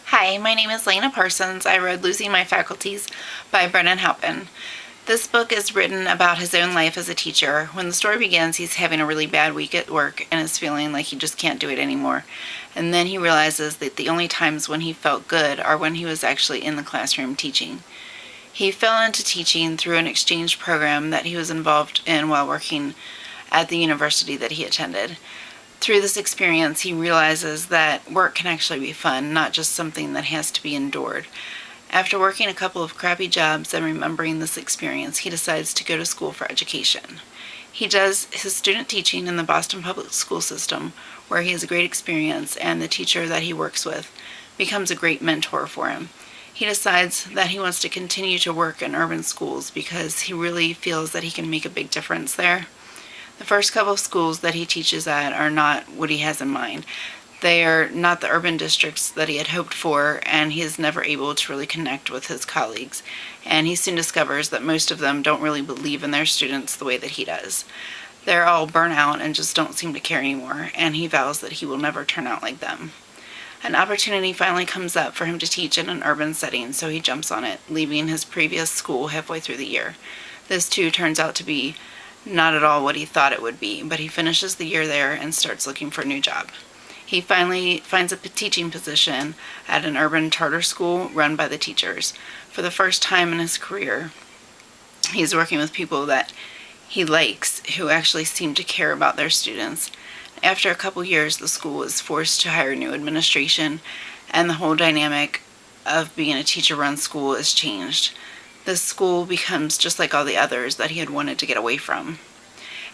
Hi, my name is Lena Parsons. I read Losing My Faculties by Brennan Halpin. This book is written about his own life as a teacher. When the story begins, he's having a really bad week at work and is feeling like he just can't do it anymore. And then he realizes that the only times when he felt good are when he was actually in the classroom teaching. He fell into teaching through an exchange program that he was involved in while working at the university that he attended. Through this experience, he realizes that work can actually be fun, not just something that has to be endured. After working a couple of crappy jobs and remembering this experience, he decides to go to school for education. He does his student teaching in the Boston Public School System, where he has a great experience, and the teacher that he works with becomes a great mentor for him. He decides that he wants to continue to work in urban schools because he really feels that he can make a big difference there. The first couple of schools that he teaches at are not what he has in mind. They are not the urban districts that he had hoped for, and he is never able to really connect with his colleagues. And he soon discovers that most of them don't really believe in their students the way that he does. They're all burnt out and just don't seem to care anymore, and he vows that he will never turn out like them. An opportunity finally comes up for him to teach in an urban setting, so he jumps on it, leaving his previous school halfway through the year. This too turns out to be not at all what he thought it would be, but he finishes the year there and starts looking for a new job. He finally finds a teaching position at an urban charter school run by the teachers. For the first time in his career, he's working with people that he likes, who actually seem to care about their students. After a couple years, the school is forced to hire new administration, and the whole dynamic of being a teacher-run school is changed. This school becomes just like all the others that he had wanted to get away from.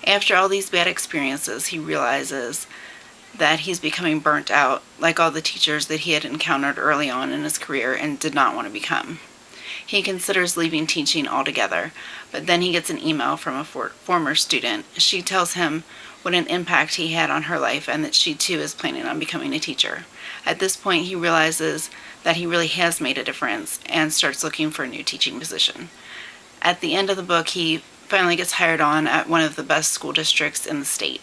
After all these bad experiences, he realizes that he's becoming burnt out, like all the teachers that he had encountered early on in his career and did not want to become. He considers leaving teaching altogether, but then he gets an email from a former student. She tells him what an impact he had on her life and that she too is planning on becoming a teacher. At this point, he realizes that he really has made a difference and starts looking for a new teaching position. At the end of the book, he finally gets hired on at one of the best school districts in the state.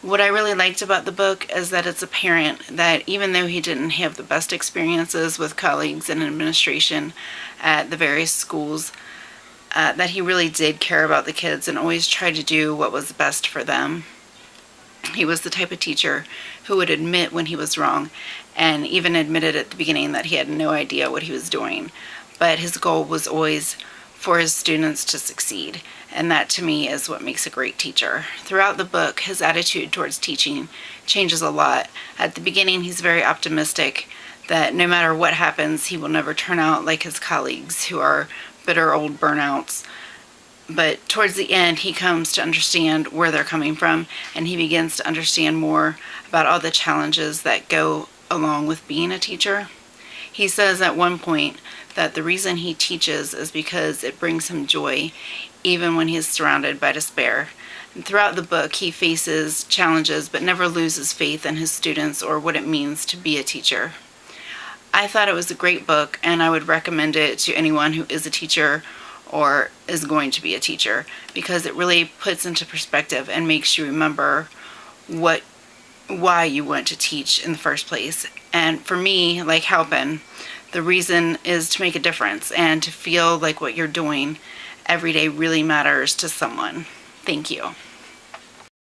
What I really liked about the book is that it's apparent that even though he didn't have the best experiences with colleagues and administration at the various schools, that he really did care about the kids and always tried to do what was best for them. He was the type of teacher who would admit when he was wrong, and even admitted at the beginning that he had no idea what he was doing. But his goal was always for his students to succeed, and that to me is what makes a great teacher. Throughout the book, his attitude towards teaching changes a lot. At the beginning, he's very optimistic that no matter what happens, he will never turn out like his colleagues who are bitter old burnouts. But towards the end, he comes to understand where they're coming from, and he begins to understand more about all the challenges that go along with being a teacher. He says at one point that the reason he teaches is because it brings him joy, even when he is surrounded by despair. And throughout the book, he faces challenges but never loses faith in his students or what it means to be a teacher. I thought it was a great book, and I would recommend it to anyone who is a teacher or is going to be a teacher, because it really puts into perspective and makes you remember why you want to teach in the first place. And for me, like Halpin, the reason is to make a difference and to feel like what you're doing every day really matters to someone. Thank you.